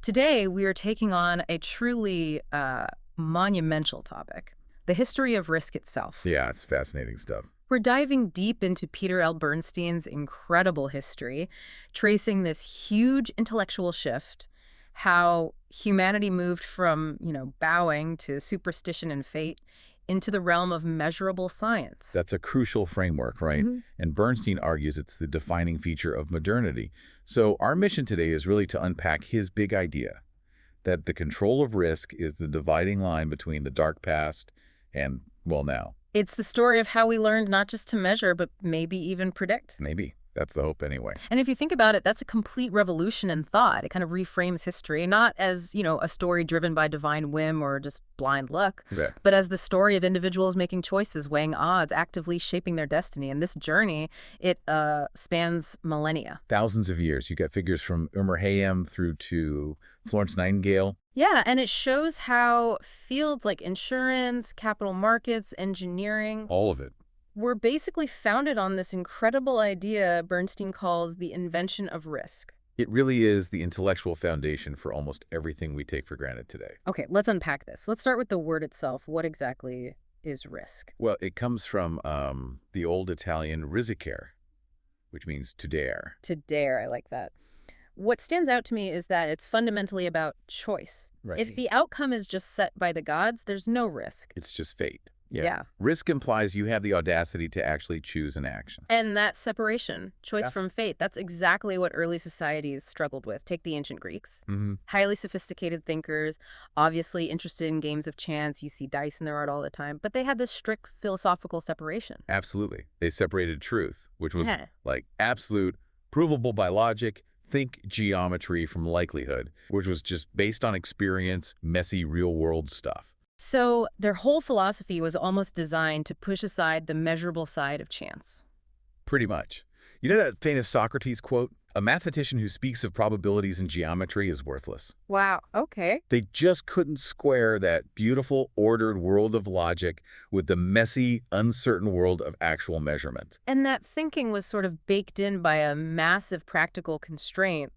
Today, we are taking on a truly monumental topic, the history of risk itself. Yeah, it's fascinating stuff. We're diving deep into Peter L. Bernstein's incredible history, tracing this huge intellectual shift, how humanity moved from, bowing to superstition and fate into the realm of measurable science. That's a crucial framework, right? Mhm. And Bernstein argues it's the defining feature of modernity. So our mission today is really to unpack his big idea that the control of risk is the dividing line between the dark past and, well, now. It's the story of how we learned not just to measure, but maybe even predict. Maybe. That's the hope anyway. And if you think about it, that's a complete revolution in thought. It kind of reframes history, not as, a story driven by divine whim or just blind luck, Yeah. but as the story of individuals making choices, weighing odds, actively shaping their destiny. And this journey, it spans millennia. Thousands of years. You got figures from Umar Khayyam through to Florence Nightingale. Yeah, and it shows how fields like insurance, capital markets, engineering All of it. were basically founded on this incredible idea Bernstein calls the invention of risk. It really is the intellectual foundation for almost everything we take for granted today. Okay, let's unpack this. Let's start with the word itself. What exactly is risk? Well, it comes from the old Italian risicare, which means to dare. To dare, I like that. What stands out to me is that it's fundamentally about choice. Right. If the outcome is just set by the gods, there's no risk. It's just fate. Yeah. Risk implies you have the audacity to actually choose an action. And that separation, choice Yeah. from fate, that's exactly what early societies struggled with. Take the ancient Greeks. Mm-hmm. Highly sophisticated thinkers, obviously interested in games of chance. You see dice in their art all the time. But they had this strict philosophical separation. Absolutely. They separated truth, which was Yeah. like absolute, provable by logic, think geometry from likelihood, which was just based on experience, messy real-world stuff. So their whole philosophy was almost designed to push aside the measurable side of chance. Pretty much. You know that famous Socrates quote? A mathematician who speaks of probabilities in geometry is worthless. Wow, okay. They just couldn't square that beautiful, ordered world of logic with the messy, uncertain world of actual measurement. And that thinking was sort of baked in by a massive practical constraint,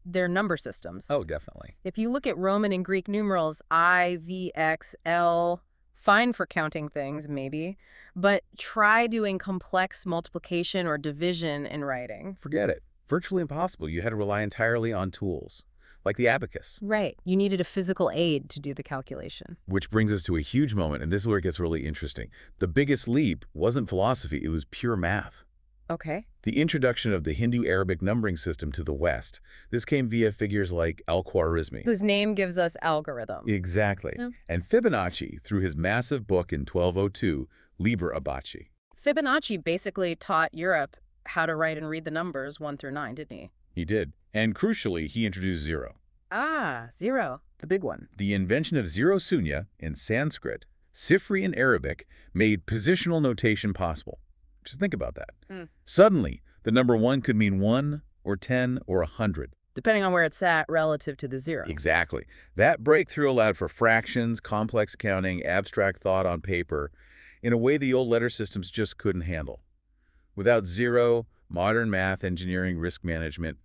their number systems. Oh, definitely. If you look at Roman and Greek numerals, I, V, X, L, fine for counting things, maybe, but try doing complex multiplication or division in writing. Forget it. Virtually impossible. You had to rely entirely on tools, like the abacus. Right. You needed a physical aid to do the calculation. Which brings us to a huge moment, and this is where it gets really interesting. The biggest leap wasn't philosophy, it was pure math. Okay. The introduction of the Hindu-Arabic numbering system to the West. This came via figures like Al-Khwarizmi. Whose name gives us algorithm. Exactly. Yeah. And Fibonacci, through his massive book in 1202, Liber Abaci. Fibonacci basically taught Europe how to write and read the numbers 1 through 9, didn't he? He did. And crucially, he introduced zero. Ah, zero. The big one. The invention of zero sunya in Sanskrit, Sifri in Arabic, made positional notation possible. Just think about that. Mm. Suddenly, the number 1 could mean 1 or 10 or 100. Depending on where it's at relative to the zero. Exactly. That breakthrough allowed for fractions, complex counting, abstract thought on paper, in a way the old letter systems just couldn't handle. Without zero, modern math, engineering, risk management,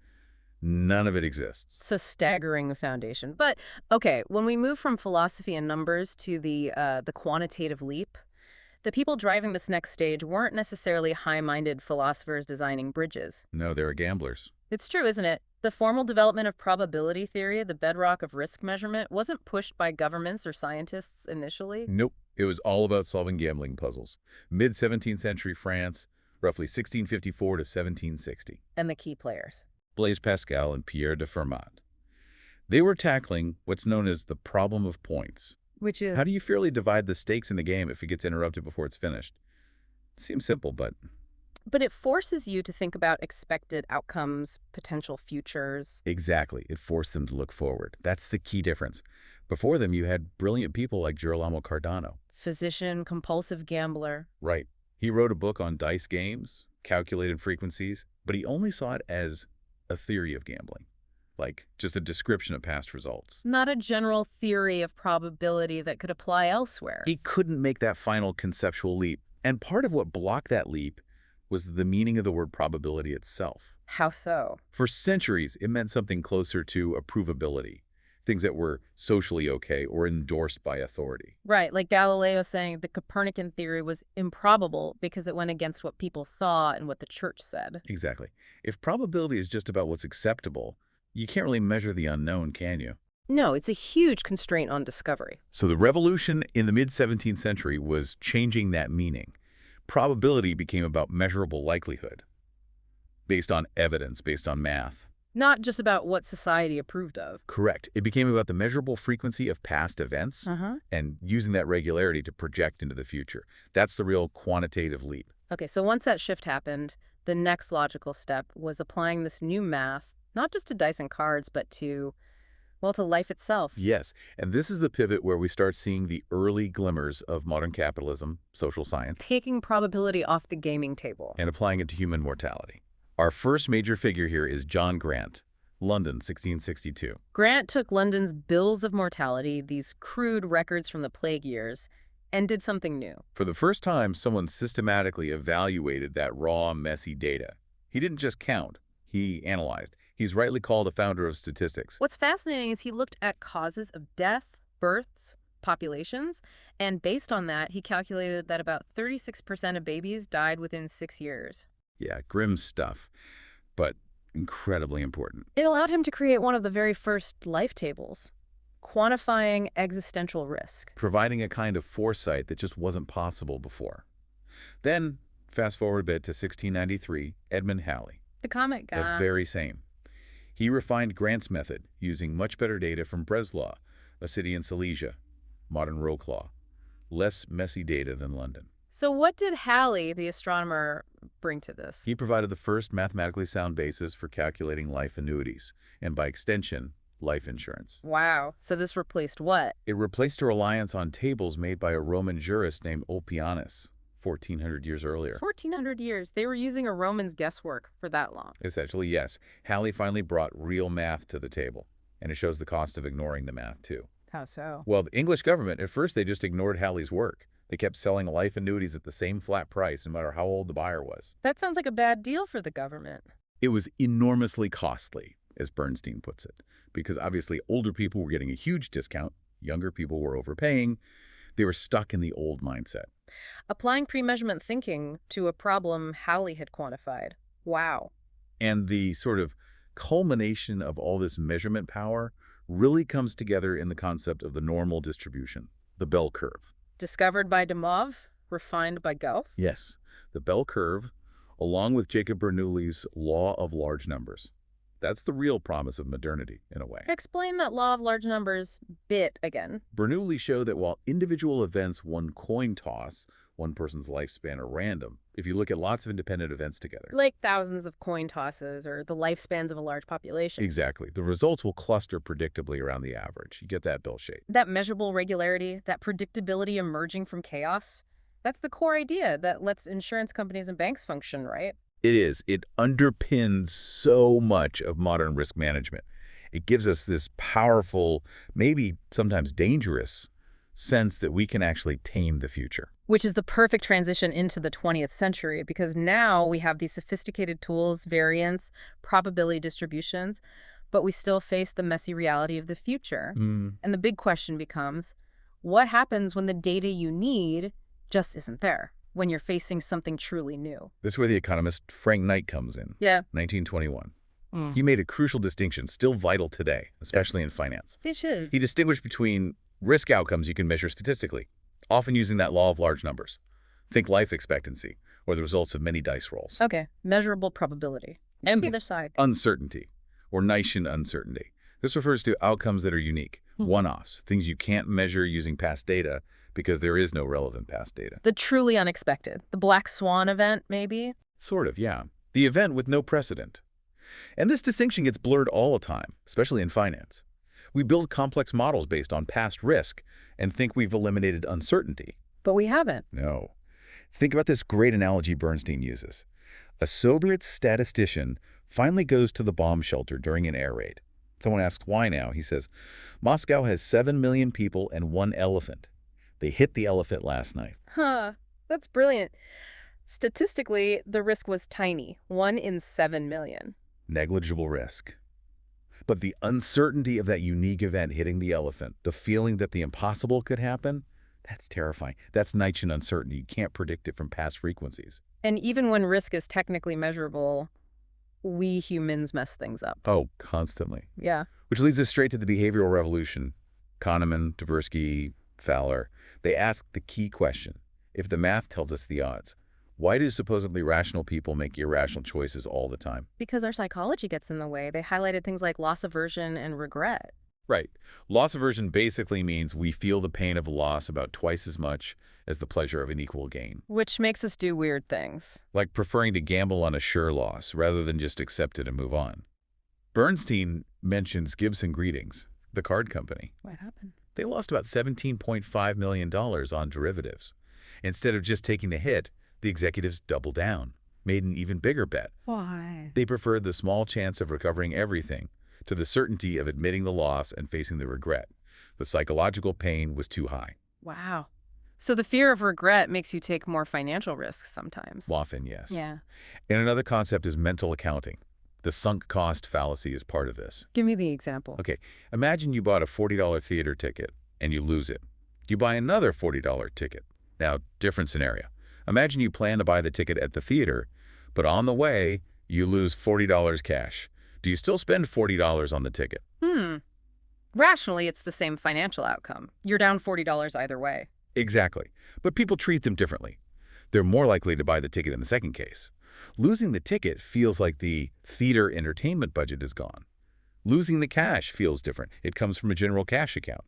none of it exists. It's a staggering foundation. But, okay, when we move from philosophy and numbers to the quantitative leap, the people driving this next stage weren't necessarily high-minded philosophers designing bridges. No, they were gamblers. It's true, isn't it? The formal development of probability theory, the bedrock of risk measurement, wasn't pushed by governments or scientists initially. Nope. It was all about solving gambling puzzles. Mid-17th century France, roughly 1654 to 1760. And the key players. Blaise Pascal and Pierre de Fermat. They were tackling what's known as the problem of points. Which is... How do you fairly divide the stakes in the game if it gets interrupted before it's finished? Seems simple, but... But it forces you to think about expected outcomes, potential futures. Exactly. It forced them to look forward. That's the key difference. Before them, you had brilliant people like Girolamo Cardano. Physician, compulsive gambler. Right. He wrote a book on dice games, calculated frequencies, but he only saw it as a theory of gambling, like just a description of past results. Not a general theory of probability that could apply elsewhere. He couldn't make that final conceptual leap, and part of what blocked that leap was the meaning of the word probability itself. How so? For centuries, it meant something closer to approvability, things that were socially okay or endorsed by authority. Right, like Galileo saying the Copernican theory was improbable because it went against what people saw and what the church said. Exactly. If probability is just about what's acceptable, you can't really measure the unknown, can you? No, it's a huge constraint on discovery. So the revolution in the mid-17th century was changing that meaning. Probability became about measurable likelihood, based on evidence, based on math. Not just about what society approved of. Correct. It became about the measurable frequency of past events Uh-huh. and using that regularity to project into the future. That's the real quantitative leap. Okay, so once that shift happened, the next logical step was applying this new math, not just to dice and cards, but to, well, to life itself. Yes, and this is the pivot where we start seeing the early glimmers of modern capitalism, social science, Taking probability off the gaming table. and applying it to human mortality. Our first major figure here is John Grant, London, 1662. Grant took London's bills of mortality, these crude records from the plague years, and did something new. For the first time, someone systematically evaluated that raw, messy data. He didn't just count, he analyzed. He's rightly called a founder of statistics. What's fascinating is he looked at causes of death, births, populations, and based on that, he calculated that about 36% of babies died within 6 years. Yeah, grim stuff, but incredibly important. It allowed him to create one of the very first life tables, quantifying existential risk. Providing a kind of foresight that just wasn't possible before. Then, fast forward a bit to 1693, Edmund Halley, The comet the guy. very same. He refined Grant's method using much better data from Breslau, a city in Silesia, modern Wrocław. Less messy data than London. So what did Halley, the astronomer, bring to this? He provided the first mathematically sound basis for calculating life annuities, and by extension, life insurance. Wow. So this replaced what? It replaced a reliance on tables made by a Roman jurist named Ulpianus, 1400 years earlier. 1,400 years. They were using a Roman's guesswork for that long. Essentially, yes. Halley finally brought real math to the table, and it shows the cost of ignoring the math, too. How so? Well, the English government, at first, they just ignored Halley's work. They kept selling life annuities at the same flat price, no matter how old the buyer was. That sounds like a bad deal for the government. It was enormously costly, as Bernstein puts it, because obviously older people were getting a huge discount, younger people were overpaying, they were stuck in the old mindset. Applying pre-measurement thinking to a problem Halley had quantified. Wow. And the sort of culmination of all this measurement power really comes together in the concept of the normal distribution, the bell curve. Discovered by de Moivre, refined by Gauss? Yes, the bell curve, along with Jacob Bernoulli's law of large numbers. That's the real promise of modernity, in a way. Explain that law of large numbers bit again. Bernoulli showed that while individual events, one coin toss, one person's lifespan are random, if you look at lots of independent events together. Like thousands of coin tosses or the lifespans of a large population. Exactly. The results will cluster predictably around the average. You get that bell shape. That measurable regularity, that predictability emerging from chaos, that's the core idea that lets insurance companies and banks function, right? It is. It underpins so much of modern risk management. It gives us this powerful, maybe sometimes dangerous, sense that we can actually tame the future. Which is the perfect transition into the 20th century, because now we have these sophisticated tools, variance, probability distributions, but we still face the messy reality of the future. And the big question becomes, what happens when the data you need just isn't there, when you're facing something truly new? This is where the economist Frank Knight comes in, Yeah. 1921. He made a crucial distinction, still vital today, especially in finance. It should. He distinguished between risk outcomes you can measure statistically, often using that law of large numbers. Think life expectancy, or the results of many dice rolls. Okay, measurable probability. And the other side. Uncertainty, or Nishian uncertainty. This refers to outcomes that are unique, one-offs, things you can't measure using past data because there is no relevant past data. The truly unexpected. The black swan event, maybe? Sort of, yeah. The event with no precedent. And this distinction gets blurred all the time, especially in finance. We build complex models based on past risk and think we've eliminated uncertainty. But we haven't. No. Think about this great analogy Bernstein uses. A Soviet statistician finally goes to the bomb shelter during an air raid. Someone asks why now. He says, Moscow has 7 million people and 1 elephant. They hit the elephant last night. Huh, that's brilliant. Statistically, the risk was tiny, 1 in 7 million. negligible risk. But the uncertainty of that unique event hitting the elephant, the feeling that the impossible could happen, that's terrifying. That's Nietzschean uncertainty. You can't predict it from past frequencies. And even when risk is technically measurable, we humans mess things up. Oh, constantly. Yeah. Which leads us straight to the behavioral revolution. Kahneman, Tversky, Fowler, they ask the key question. If the math tells us the odds, why do supposedly rational people make irrational choices all the time? Because our psychology gets in the way. They highlighted things like loss aversion and regret. Right. Loss aversion basically means we feel the pain of a loss about twice as much as the pleasure of an equal gain. Which makes us do weird things. Like preferring to gamble on a sure loss rather than just accept it and move on. Bernstein mentions Gibson Greetings, the card company. What happened? They lost about $17.5 million on derivatives. Instead of just taking the hit, the executives doubled down, made an even bigger bet. Why? They preferred the small chance of recovering everything to the certainty of admitting the loss and facing the regret. The psychological pain was too high. Wow. So the fear of regret makes you take more financial risks sometimes. Often, yes. Yeah. And another concept is mental accounting. The sunk cost fallacy is part of this. Give me the example. Okay, imagine you bought a $40 theater ticket and you lose it. You buy another $40 ticket. Now, different scenario. Imagine you plan to buy the ticket at the theater, but on the way, you lose $40 cash. Do you still spend $40 on the ticket? Rationally, it's the same financial outcome. You're down $40 either way. Exactly. But people treat them differently. They're more likely to buy the ticket in the second case. Losing the ticket feels like the theater entertainment budget is gone. Losing the cash feels different. It comes from a general cash account.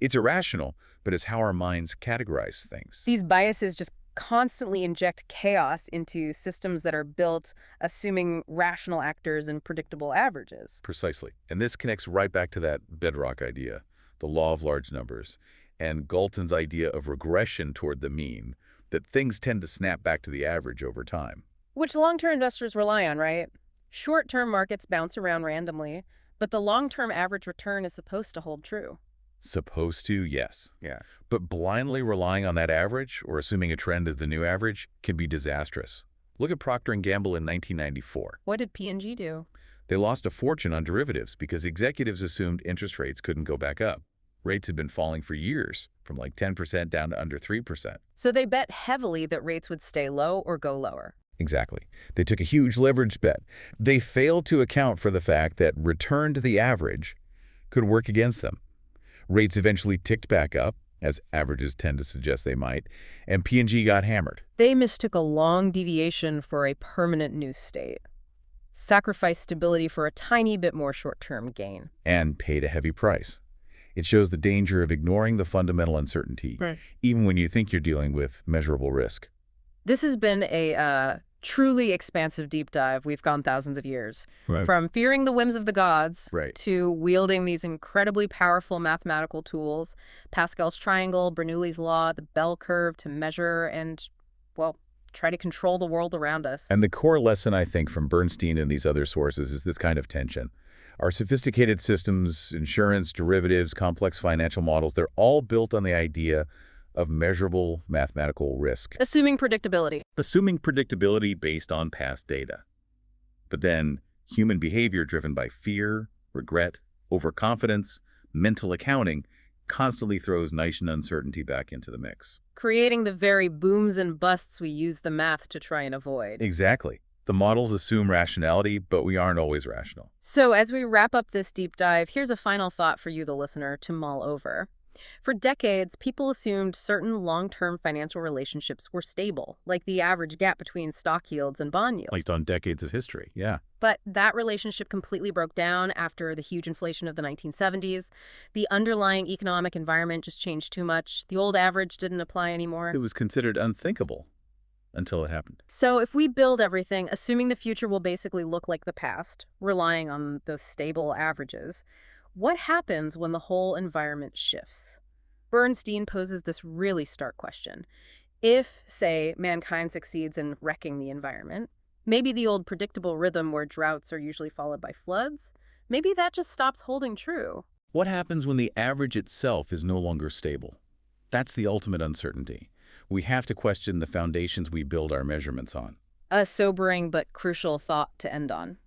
It's irrational, but it's how our minds categorize things. These biases just constantly inject chaos into systems that are built assuming rational actors and predictable averages. Precisely. And this connects right back to that bedrock idea, the law of large numbers, and Galton's idea of regression toward the mean, that things tend to snap back to the average over time. Which long-term investors rely on, right? Short-term markets bounce around randomly, but the long-term average return is supposed to hold true. Supposed to, yes. Yeah. But blindly relying on that average or assuming a trend is the new average can be disastrous. Look at Procter & Gamble in 1994. What did P&G do? They lost a fortune on derivatives because executives assumed interest rates couldn't go back up. Rates had been falling for years, from like 10% down to under 3%. So they bet heavily that rates would stay low or go lower. Exactly. They took a huge leverage bet. They failed to account for the fact that return to the average could work against them. Rates eventually ticked back up, as averages tend to suggest they might, and P&G got hammered. They mistook a long deviation for a permanent new state. Sacrificed stability for a tiny bit more short-term gain. And paid a heavy price. It shows the danger of ignoring the fundamental uncertainty, even when you think you're dealing with measurable risk. This has been a truly expansive deep dive. We've gone thousands of years. Right. From fearing the whims of the gods to wielding these incredibly powerful mathematical tools, Pascal's triangle, Bernoulli's law, the bell curve to measure and, well, try to control the world around us. And the core lesson, I think, from Bernstein and these other sources is this kind of tension. Our sophisticated systems, insurance, derivatives, complex financial models, they're all built on the idea of measurable mathematical risk. Assuming predictability. Assuming predictability based on past data. But then human behavior driven by fear, regret, overconfidence, mental accounting constantly throws Nietzschean uncertainty back into the mix. Creating the very booms and busts we use the math to try and avoid. Exactly. The models assume rationality, but we aren't always rational. So as we wrap up this deep dive, here's a final thought for you, the listener, to mull over. For decades, people assumed certain long-term financial relationships were stable, like the average gap between stock yields and bond yields. Based on decades of history, yeah. But that relationship completely broke down after the huge inflation of the 1970s. The underlying economic environment just changed too much. The old average didn't apply anymore. It was considered unthinkable until it happened. So if we build everything, assuming the future will basically look like the past, relying on those stable averages, what happens when the whole environment shifts? Bernstein poses this really stark question. If, say, mankind succeeds in wrecking the environment, maybe the old predictable rhythm where droughts are usually followed by floods, maybe that just stops holding true. What happens when the average itself is no longer stable? That's the ultimate uncertainty. We have to question the foundations we build our measurements on. A sobering but crucial thought to end on.